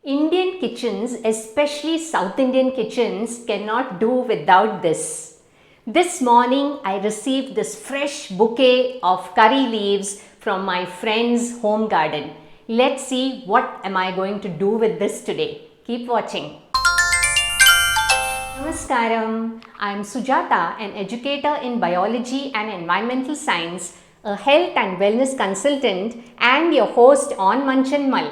Indian kitchens, especially South Indian kitchens, cannot do without this. This morning I received this fresh bouquet of curry leaves from my friend's home garden. Let's see what am I going to do with this today. Keep watching. Namaskaram. I am Sujata, an educator in biology and environmental science, a health and wellness consultant, and your host on Munch and Mull.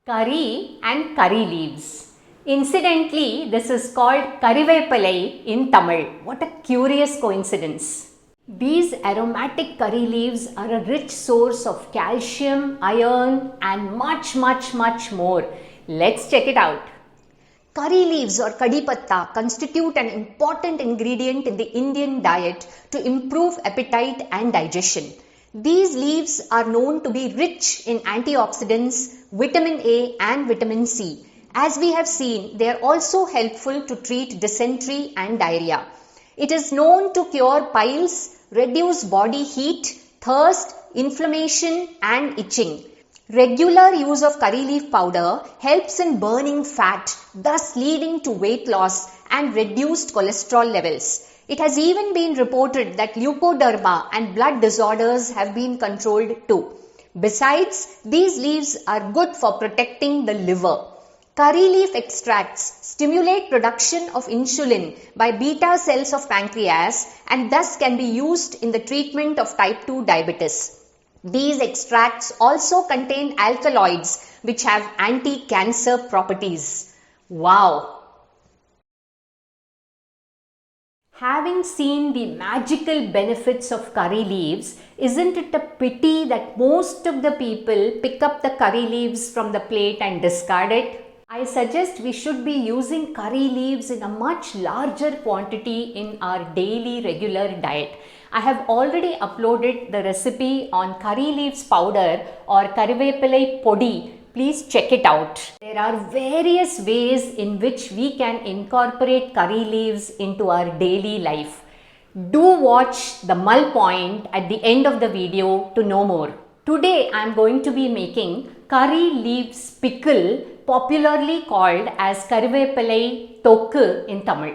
Curry and curry leaves. Incidentally, this is called karivepalai in Tamil. What a curious coincidence. These aromatic curry leaves are a rich source of calcium, iron and much more. Let's check it out. Curry leaves or kadi patta constitute an important ingredient in the Indian diet to improve appetite and digestion. These leaves are known to be rich in antioxidants, vitamin A and vitamin C. As we have seen, they are also helpful to treat dysentery and diarrhea. It is known to cure piles, reduce body heat, thirst, inflammation and itching. Regular use of curry leaf powder helps in burning fat, thus leading to weight loss and reduced cholesterol levels. It has even been reported that leukoderma and blood disorders have been controlled too. Besides, these leaves are good for protecting the liver. Curry leaf extracts stimulate production of insulin by beta cells of pancreas and thus can be used in the treatment of type 2 diabetes. These extracts also contain alkaloids which have anti-cancer properties. Wow! Having seen the magical benefits of curry leaves, isn't it a pity that most of the people pick up the curry leaves from the plate and discard it? I suggest we should be using curry leaves in a much larger quantity in our daily regular diet. I have already uploaded the recipe on curry leaves powder or karivepalai podi. Please check it out. There are various ways in which we can incorporate curry leaves into our daily life. Do watch the Mull Point at the end of the video to know more. Today I am going to be making curry leaves pickle, popularly called as karivepalai Thokku in Tamil.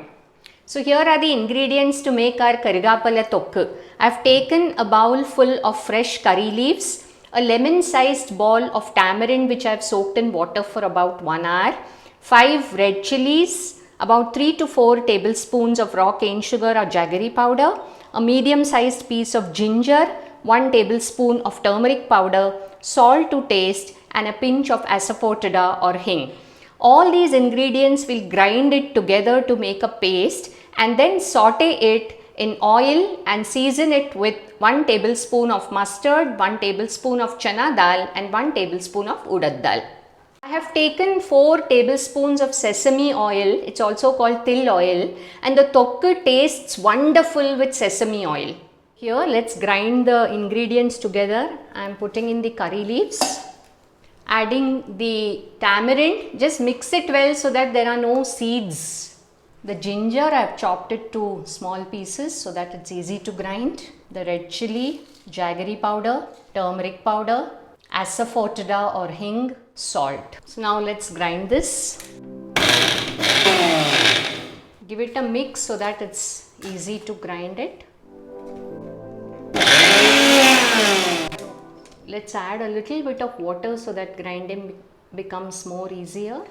So here are the ingredients to make our karivepalai Thokku. I have taken a bowl full of fresh curry leaves, a lemon-sized ball of tamarind which I have soaked in water for about 1 hour, 5 red chilies, about 3 to 4 tablespoons of raw cane sugar or jaggery powder, a medium-sized piece of ginger, 1 tablespoon of turmeric powder, salt to taste and a pinch of asafoetida or hing. All these ingredients will grind it together to make a paste and then saute it in oil and season it with 1 tablespoon of mustard, 1 tablespoon of chana dal and 1 tablespoon of urad dal. I have taken 4 tablespoons of sesame oil, it's also called til oil, and the Thokku tastes wonderful with sesame oil. Here let's grind the ingredients together. I am putting in the curry leaves, adding the tamarind, just mix it well so that there are no seeds. The ginger I have chopped it to small pieces so that it's easy to grind. The red chili, jaggery powder, turmeric powder, asafoetida or hing, salt. So now let's grind this. Give it a mix so that it's easy to grind it. Let's add a little bit of water so that grinding becomes more easier.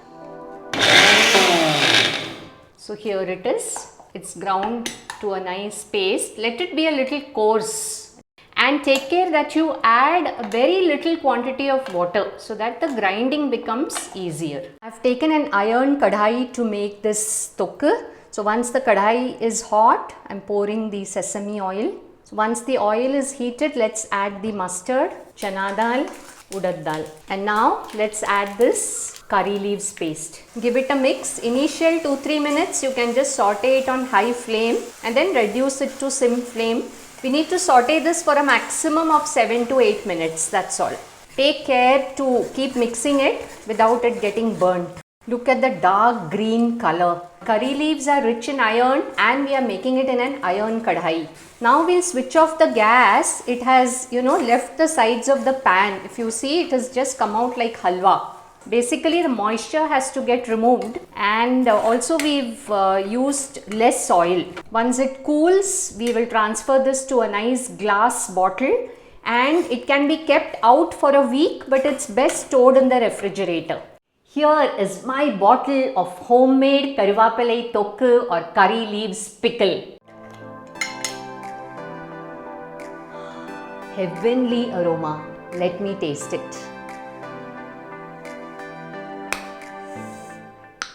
So here it is. It's ground to a nice paste. Let it be a little coarse and take care that you add a very little quantity of water so that the grinding becomes easier. I've taken an iron kadhai to make this thokku. So once the kadhai is hot, I'm pouring the sesame oil. So once the oil is heated, let's add the mustard, chana dal, urad dal. And now let's add this curry leaves paste. Give it a mix. Initial 2-3 minutes you can just saute it on high flame and then reduce it to sim flame. We need to saute this for a maximum of 7 to 8 minutes, that's all. Take care to keep mixing it without it getting burnt. Look at the dark green color. Curry leaves are rich in iron and we are making it in an iron kadhai. Now we'll switch off the gas. It has, left the sides of the pan. If you see, it has just come out like halwa. Basically, the moisture has to get removed, and also we've used less oil. Once it cools, we will transfer this to a nice glass bottle, and it can be kept out for a week, but it's best stored in the refrigerator. Here is my bottle of homemade karivapalai thokku or curry leaves pickle. Heavenly aroma. Let me taste it.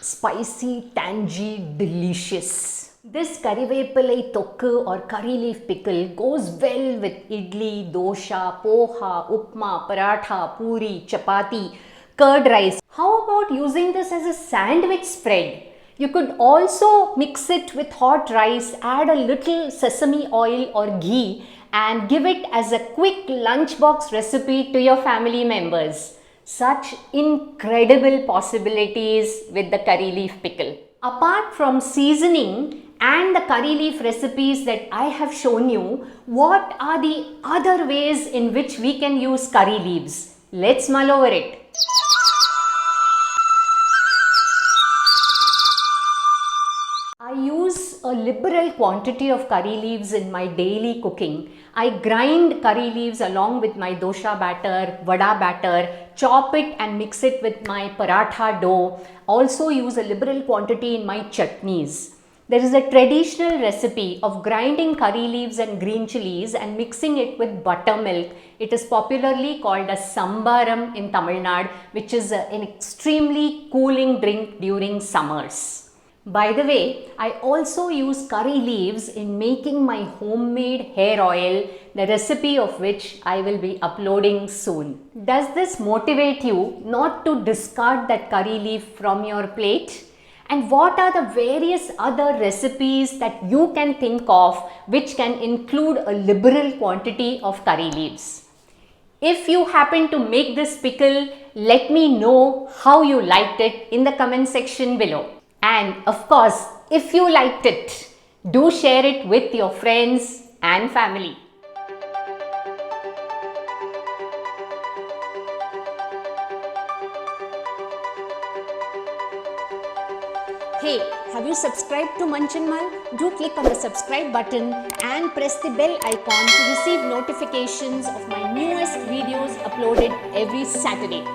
Spicy, tangy, delicious. This karivapalai thokku or curry leaf pickle goes well with idli, dosha, poha, upma, paratha, puri, chapati, curd rice. How about using this as a sandwich spread? You could also mix it with hot rice, add a little sesame oil or ghee and give it as a quick lunchbox recipe to your family members. Such incredible possibilities with the curry leaf pickle. Apart from seasoning and the curry leaf recipes that I have shown you, what are the other ways in which we can use curry leaves? Let's mull over it. I use a liberal quantity of curry leaves in my daily cooking. I grind curry leaves along with my dosha batter, vada batter, chop it and mix it with my paratha dough. Also use a liberal quantity in my chutneys. There is a traditional recipe of grinding curry leaves and green chilies and mixing it with buttermilk. It is popularly called as sambaram in Tamil Nadu, which is an extremely cooling drink during summers. By the way, I also use curry leaves in making my homemade hair oil, the recipe of which I will be uploading soon. Does this motivate you not to discard that curry leaf from your plate? And what are the various other recipes that you can think of which can include a liberal quantity of curry leaves? If you happen to make this pickle, let me know how you liked it in the comment section below. And of course, if you liked it, do share it with your friends and family. Hey, have you subscribed to Munch and Mull? Do click on the subscribe button and press the bell icon to receive notifications of my newest videos uploaded every Saturday.